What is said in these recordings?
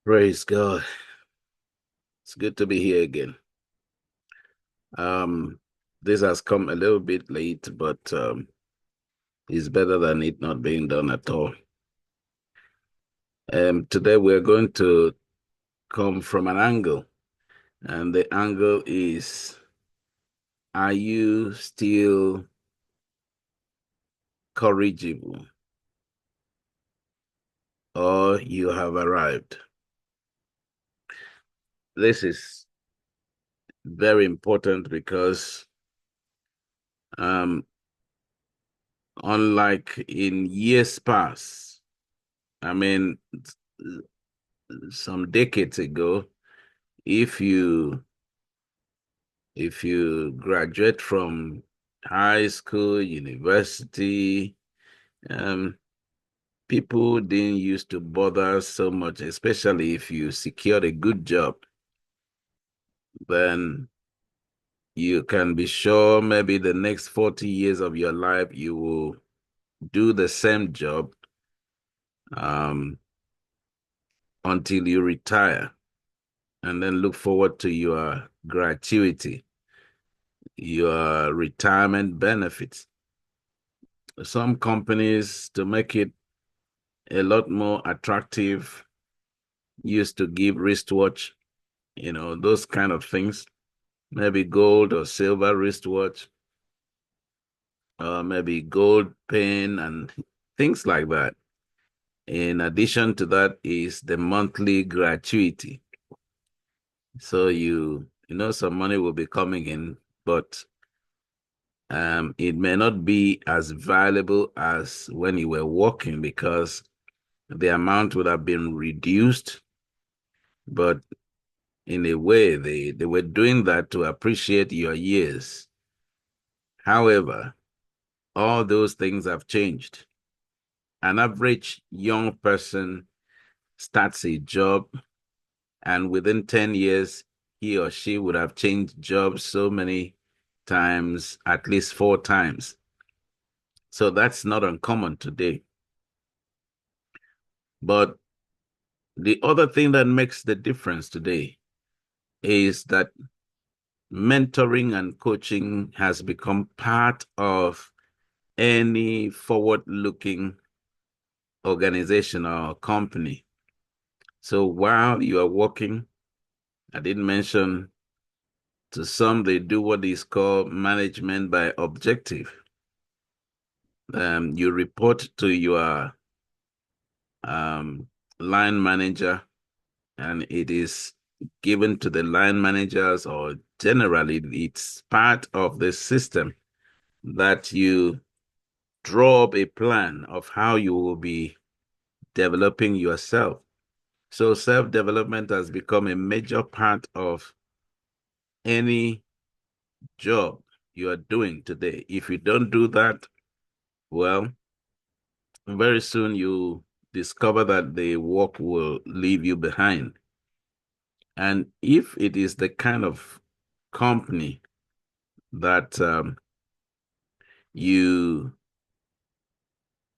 Praise God. It's good to be here again. Um, this has come a little bit late, but it's better than it not being done at all. Today we're going to come from an angle, and the angle is, are you still corrigible or you have arrived? This is very important because um, unlike in years past, I mean, some decades ago, if you graduate from high school, university, um, people didn't used to bother so much, especially if you secured a good job. Then you can be sure maybe the next 40 years of your life you will do the same job um, until you retire, and then look forward to your gratuity, your retirement benefits. Some companies, to make it a lot more attractive, used to give wristwatch, those kind of things, maybe gold or silver wristwatch, or maybe gold pen and things like that. In addition to that is the monthly gratuity. So some money will be coming in, but it may not be as valuable as when you were working because the amount would have been reduced. But in a way, they were doing that to appreciate your years. However, all those things have changed. An average young person starts a job, and within 10 years, he or she would have changed jobs so many times, at least 4 times. So that's not uncommon today. But the other thing that makes the difference today is that mentoring and coaching has become part of any forward-looking organization or company. So while you are working, I didn't mention, to some, they do what is called management by objective. You report to your um, line manager, and it is given to the line managers, or generally it's part of the system that you draw up a plan of how you will be developing yourself. So self-development has become a major part of any job you are doing today. If you don't do that, well, very soon you discover that the work will leave you behind. And if it is the kind of company that you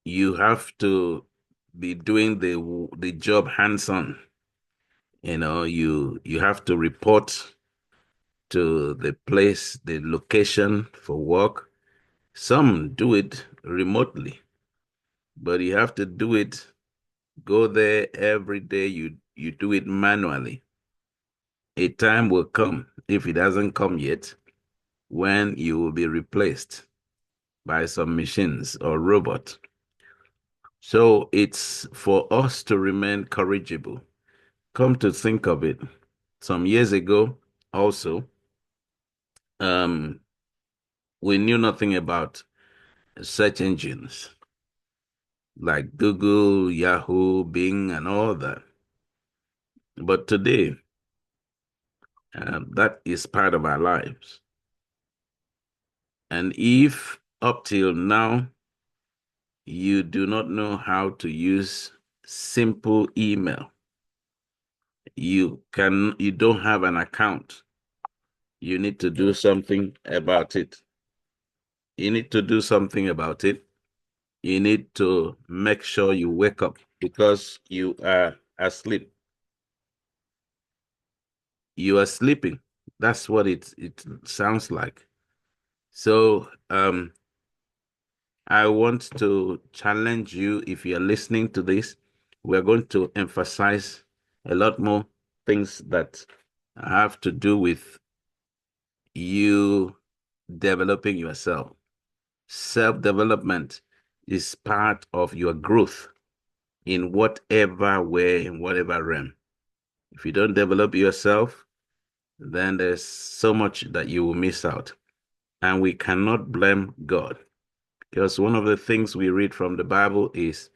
you have to be doing the job hands-on, you have to report to the place, the location for work. Some do it remotely, but you have to do it, go there every day. You do it manually. A time will come, if it hasn't come yet, when you will be replaced by some machines or robot. So it's for us to remain corrigible. Come to think of it, some years ago also, um, we knew nothing about search engines like Google, Yahoo, Bing, and all that. But today, that is part of our lives. And if up till now you do not know how to use simple email, you don't have an account, you need to do something about it. You need to do something about it. You need to make sure you wake up because you are asleep. you are sleeping. That's what it sounds like. So I want to challenge you if you're listening to this. We're going to emphasize a lot more things that have to do with you developing yourself. Self-development is part of your growth in whatever way, in whatever realm. If you don't develop yourself, then there's so much that you will miss out. And we cannot blame God because one of the things we read from the Bible is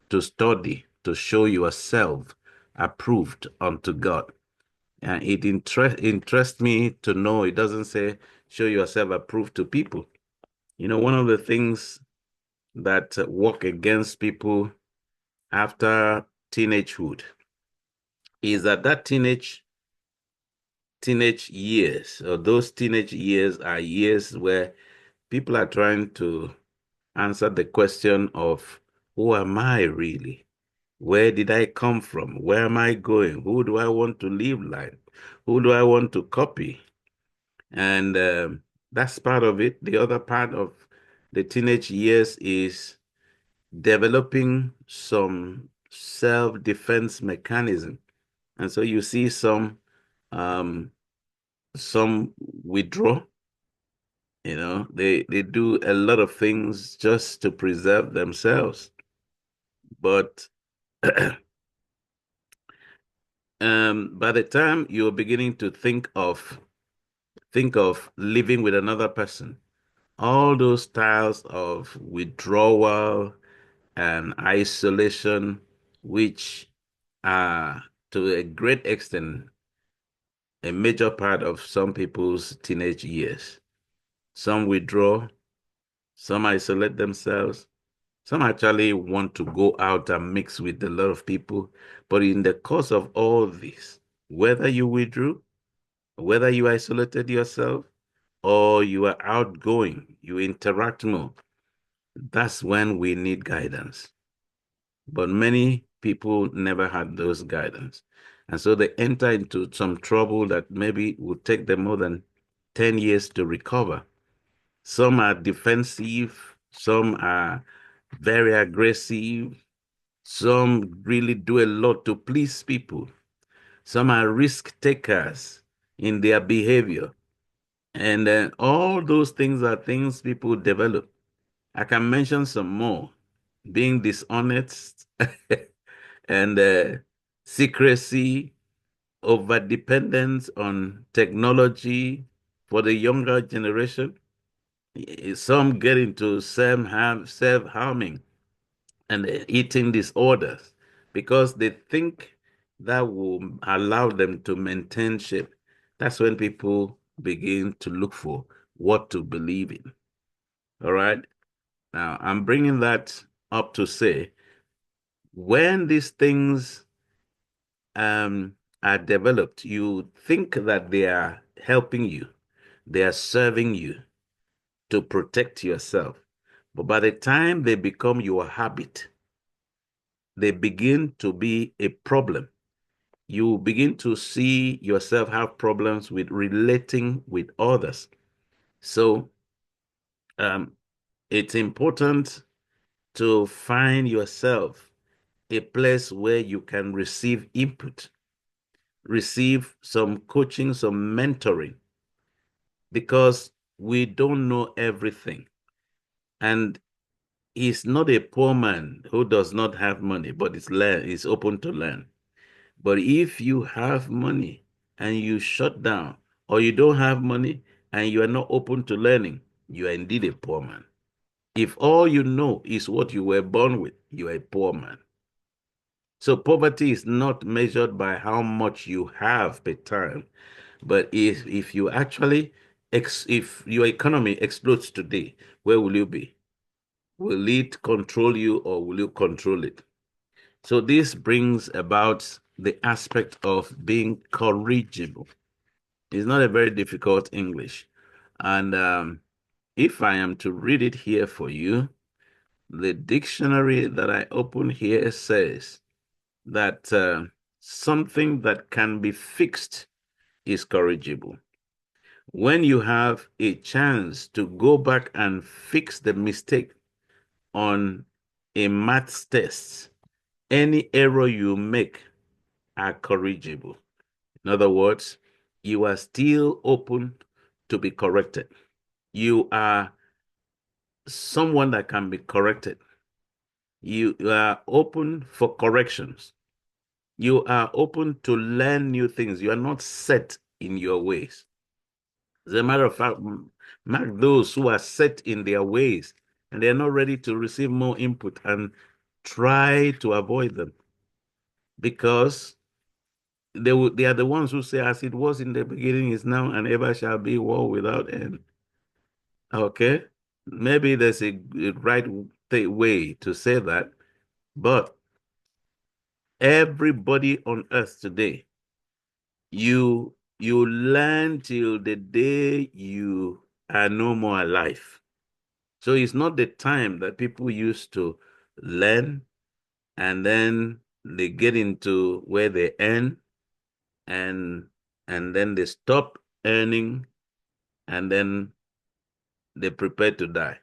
to study, to show yourself approved unto God. And it interests me to know it doesn't say show yourself approved to people. You know, one of the things that work against people after teenagehood is that teenage years, or those teenage years are years where people are trying to answer the question of who am I really? Where did I come from? Where am I going? Who do I want to live like? Who do I want to copy? And that's part of it. The other part of the teenage years is developing some self-defense mechanism. And so you see um, some withdraw, they do a lot of things just to preserve themselves. But by the time you're beginning to think of living with another person, all those styles of withdrawal and isolation, which are to a great extent a major part of some people's teenage years. Some withdraw, some isolate themselves, some actually want to go out and mix with a lot of people. But in the course of all this, whether you withdrew, whether you isolated yourself, or you are outgoing, you interact more, that's when we need guidance. But many people never had those guidance. And so they enter into some trouble that maybe would take them more than 10 years to recover. Some are defensive, some are very aggressive, some really do a lot to please people. Some are risk takers in their behavior. And all those things are things people develop. I can mention some more. Being dishonest and secrecy, over dependence on technology for the younger generation. Some get into self-harming and eating disorders because they think that will allow them to maintain shape. That's when people begin to look for what to believe in. All right. Now, I'm bringing that up to say when these things are developed, you think that they are helping you, they are serving you to protect yourself. But by the time they become your habit, they begin to be a problem. You begin to see yourself have problems with relating with others. So um, it's important to find yourself a place where you can receive input, receive some coaching, some mentoring, because we don't know everything. And he's not a poor man who does not have money, but is open to learn. But if you have money and you shut down, or you don't have money and you are not open to learning, you are indeed a poor man. If all you know is what you were born with, you are a poor man. So poverty is not measured by how much you have per time, but if you actually if your economy explodes today, where will you be? Will it control you or will you control it? So this brings about the aspect of being corrigible. It's not a very difficult English. And if I am to read it here for you, the dictionary that I open here says that something that can be fixed is corrigible. When you have a chance to go back and fix the mistake on a maths test, any error you make are corrigible. In other words, you are still open to be corrected. You are someone that can be corrected. You are open for corrections. You are open to learn new things. You are not set in your ways. As a matter of fact, mark those who are set in their ways and they're not ready to receive more input, and try to avoid them, because they are the ones who say, as it was in the beginning, is now, and ever shall be, world without end. Okay? Maybe there's a right way to say that, but everybody on earth today, you learn till the day you are no more alive. So it's not the time that people used to learn and then they get into where they earn, and then they stop earning, and then they prepare to die.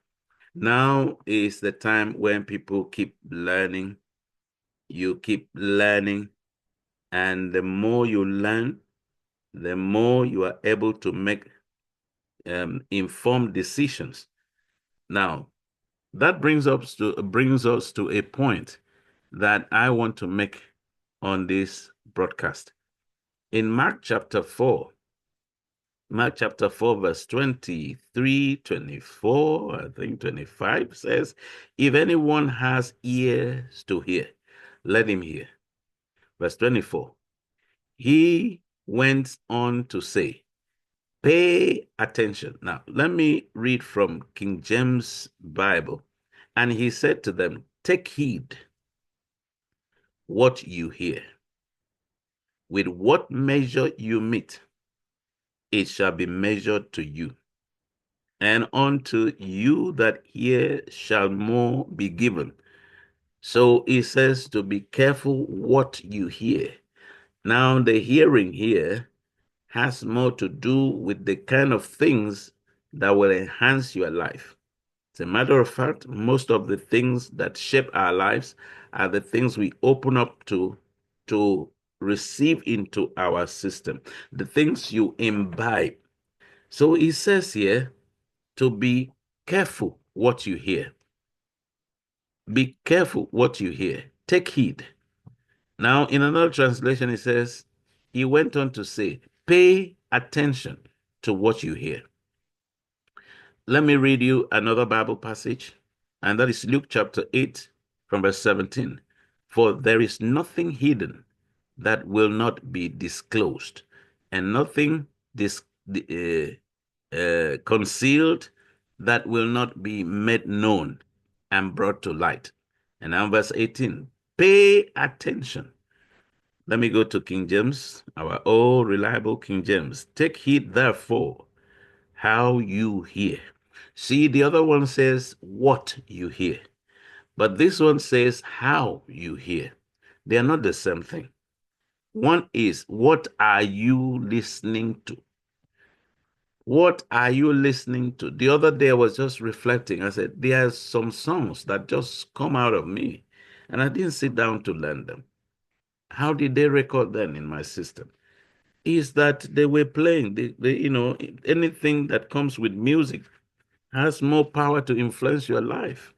Now is the time when people keep learning. You keep learning, and the more you learn, the more you are able to make informed decisions. Now, that brings us to a point that I want to make on this broadcast. In Mark chapter 4, verse 23, 24, I think 25 says, if anyone has ears to hear, let him hear. Verse 24, he went on to say, pay attention. Now, let me read from King James Bible. And he said to them, take heed what you hear. With what measure you meet, it shall be measured to you. And unto you that hear shall more be given. So it says to be careful what you hear. Now, the hearing here has more to do with the kind of things that will enhance your life. As a matter of fact, most of the things that shape our lives are the things we open up to receive into our system, the things you imbibe. So it says here to be careful what you hear. Be careful what you hear. Take heed. Now, in another translation, it says, he went on to say, pay attention to what you hear. Let me read you another Bible passage, and that is Luke chapter 8 from verse 17. For there is nothing hidden that will not be disclosed, and nothing concealed that will not be made known and brought to light. And now verse 18, pay attention. Let me go to King James, our old reliable King James. Take heed, therefore, how you hear. See, the other one says what you hear, but this one says how you hear. They are not the same thing. One is, what are you listening to? What are you listening to? The other day I was just reflecting. I said, there are some songs that just come out of me, and I didn't sit down to learn them. How did they record them in my system? Is that they were playing. Anything that comes with music has more power to influence your life.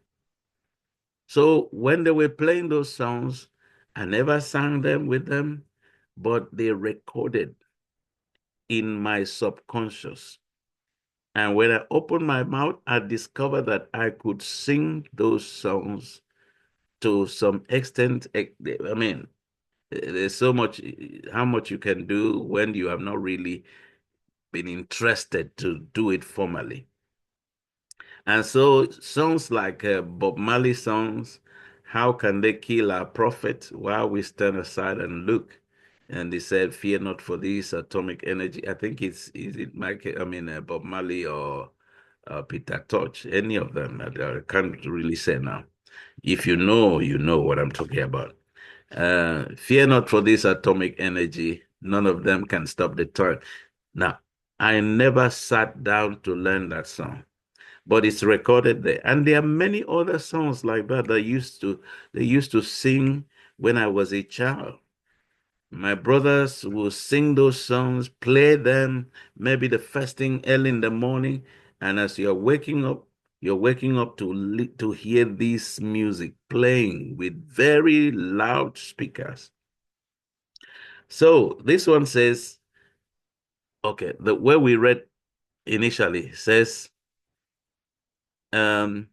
So when they were playing those songs, I never sang them with them, but they recorded in my subconscious. And when I opened my mouth, I discovered that I could sing those songs to some extent. I mean, there's so much, how much you can do when you have not really been interested to do it formally. And so songs like Bob Marley songs, how can they kill our prophet while we stand aside and look? And they said, fear not for this atomic energy. I think is it Michael, Bob Marley or Peter Tosh, any of them. I can't really say now. If you know, you know what I'm talking about. Fear not for this atomic energy. None of them can stop the toil. Now, I never sat down to learn that song, but it's recorded there. And there are many other songs like that that they used to sing when I was a child. My brothers will sing those songs, play them, maybe the first thing early in the morning. And as you're waking up to hear this music playing with very loud speakers. So this one says, okay, the where we read initially says, um,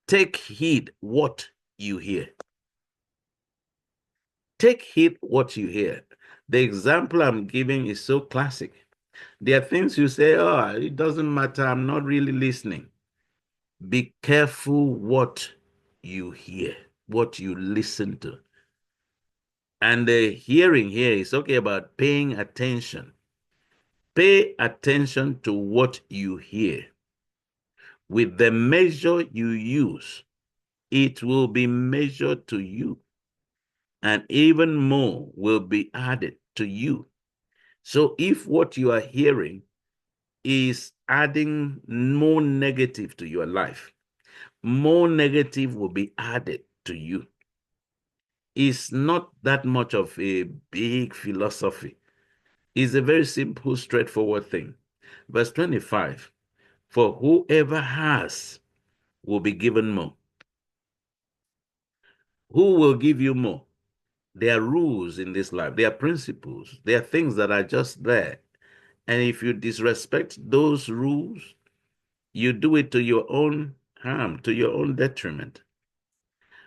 take heed what you hear. Take heed what you hear. The example I'm giving is so classic. There are things you say, oh, it doesn't matter. I'm not really listening. Be careful what you hear, what you listen to. And the hearing here is okay about paying attention. Pay attention to what you hear. With the measure you use, it will be measured to you, and even more will be added to you. So if what you are hearing is adding more negative to your life, more negative will be added to you. It's not that much of a big philosophy. It's a very simple, straightforward thing. Verse 25, for whoever has will be given more. Who will give you more? There are rules in this life. There are principles. There are things that are just there. And if you disrespect those rules, you do it to your own harm, to your own detriment.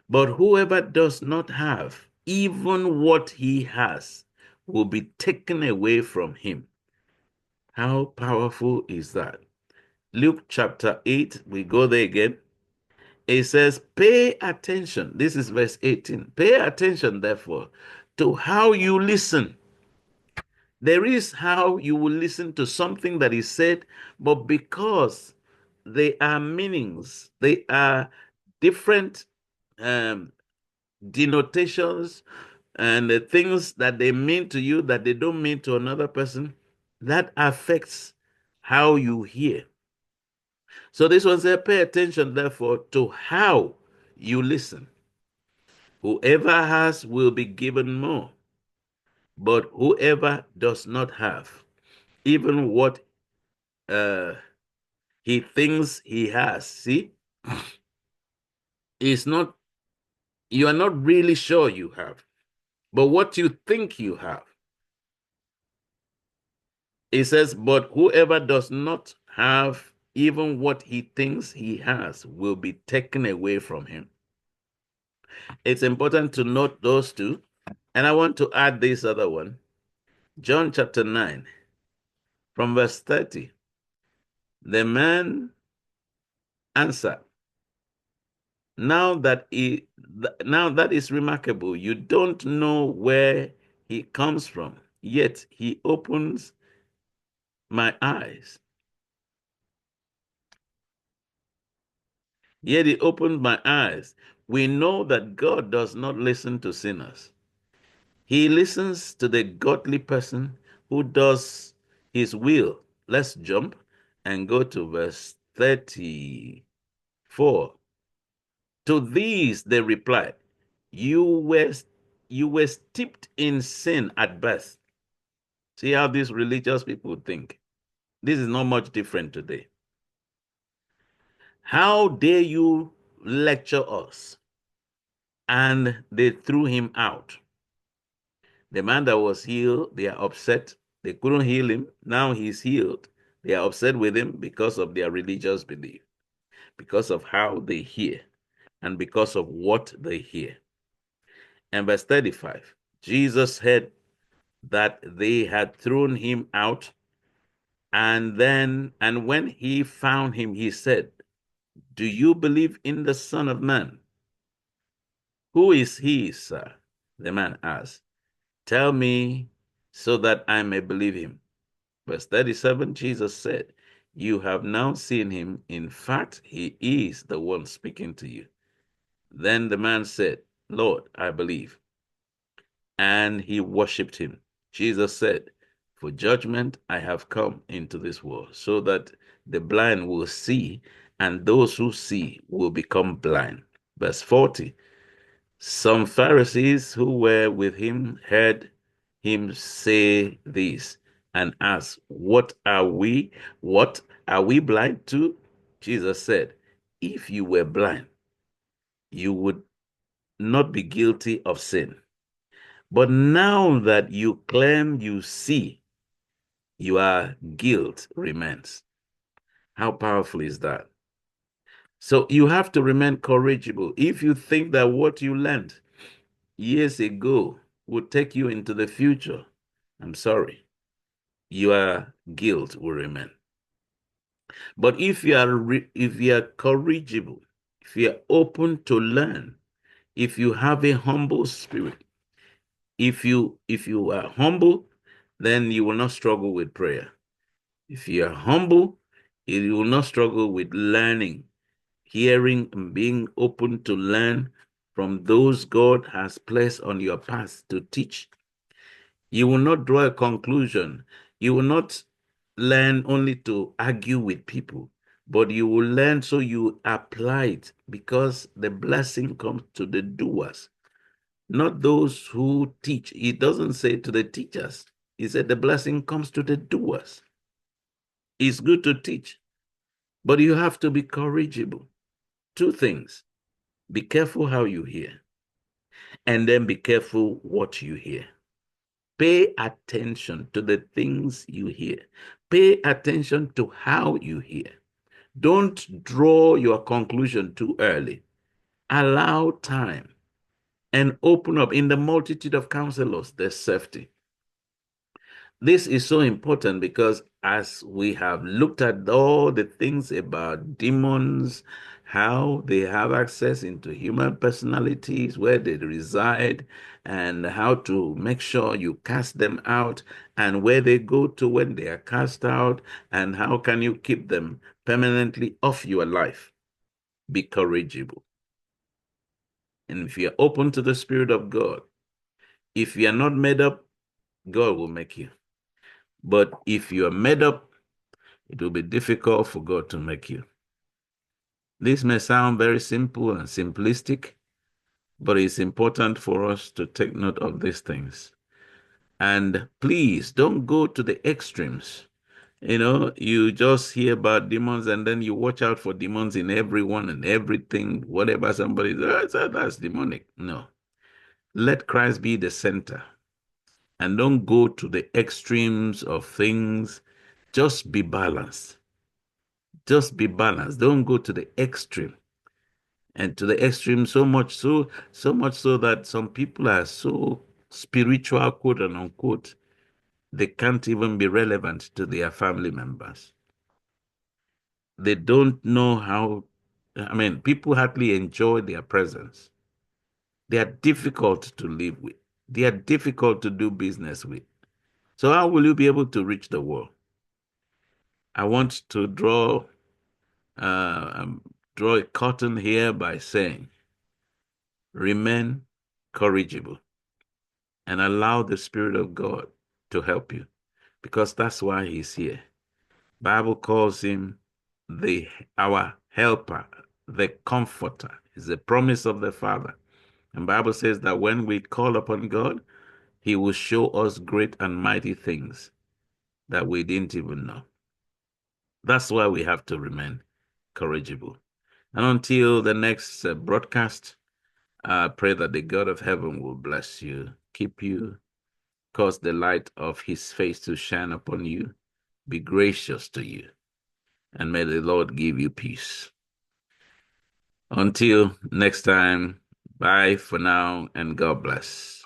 But whoever does not have, even what he has, will be taken away from him. How powerful is that? Luke chapter 8, we go there again. It says, pay attention. This is verse 18. Pay attention, therefore, to how you listen. There is how you will listen to something that is said, but because they are meanings, they are different um, denotations, and the things that they mean to you that they don't mean to another person, that affects how you hear. So this one says, pay attention, therefore, to how you listen. Whoever has will be given more, but whoever does not have, even what uh, he thinks he has, see, is not, you are not really sure you have, but what you think you have. It says, but whoever does not have even what he thinks he has will be taken away from him. It's important to note those two. And I want to add this other one. John chapter 9, from verse 30. The man answered, now that is remarkable. You don't know where he comes from, yet he opens my eyes. Yet he opened my eyes. We know that God does not listen to sinners. He listens to the godly person who does his will. Let's jump and go to verse 34. To these they replied, you were, you were steeped in sin at birth. See how these religious people think. This is not much different today. How dare you lecture us? And they threw him out. The man that was healed, they are upset. They couldn't heal him. Now he's healed. They are upset with him because of their religious belief, because of how they hear, and because of what they hear. And verse 35, Jesus heard that they had thrown him out, and when he found him, he said, do you believe in the Son of Man? Who is he, sir? The man asked. Tell me so that I may believe him. Verse 37, Jesus said, you have now seen him. In fact, he is the one speaking to you. Then the man said, Lord, I believe. and he worshipped him. Jesus said, "For judgment I have come into this world, so that the blind will see, and those who see will become blind." Verse 40. Some Pharisees who were with him heard him say this and asked, "What are we? What are we blind to?" Jesus said, "If you were blind, you would not be guilty of sin. But now that you claim you see, your guilt remains." How powerful is that? So you have to remain corrigible. If you think that what you learned years ago would take you into the future, I'm sorry, your guilt will remain. But if you are corrigible, if you are open to learn, if you have a humble spirit, if you are humble, then you will not struggle with prayer. If you are humble, you will not struggle with learning, hearing, and being open to learn from those God has placed on your path to teach. You will not draw a conclusion. You will not learn only to argue with people, but you will learn so you apply it, because the blessing comes to the doers, not those who teach. He doesn't say to the teachers. He said the blessing comes to the doers. It's good to teach, but you have to be corrigible. Two things: be careful how you hear, and then be careful what you hear. Pay attention to the things you hear. Pay attention to how you hear. Don't draw your conclusion too early. Allow time and open up. In the multitude of counselors, there's safety. This is so important because as we have looked at all the things about demons, how they have access into human personalities, where they reside, and how to make sure you cast them out, and where they go to when they are cast out, and how can you keep them permanently off your life. Be corrigible. And if you're open to the Spirit of God, if you are not made up, God will make you. But if you are made up, it will be difficult for God to make you. This may sound very simple and simplistic, but it's important for us to take note of these things. And please don't go to the extremes. You just hear about demons and then you watch out for demons in everyone and everything, whatever somebody says, that's demonic. No. Let Christ be the center. And don't go to the extremes of things. Just be balanced. Just be balanced. Don't go to the extreme. And to the extreme so much so that some people are so spiritual, quote and unquote, they can't even be relevant to their family members. They don't know how, people hardly enjoy their presence. They are difficult to live with. They are difficult to do business with. So how will you be able to reach the world? I want to draw a curtain here by saying, remain corrigible and allow the Spirit of God to help you, because that's why He's here. Bible calls Him our helper, the comforter. It's a promise of the Father. And Bible says that when we call upon God, He will show us great and mighty things that we didn't even know. That's why we have to remain corrigible. And until the next broadcast, I pray that the God of heaven will bless you, keep you, cause the light of His face to shine upon you, be gracious to you, and may the Lord give you peace. Until next time, bye for now, and God bless.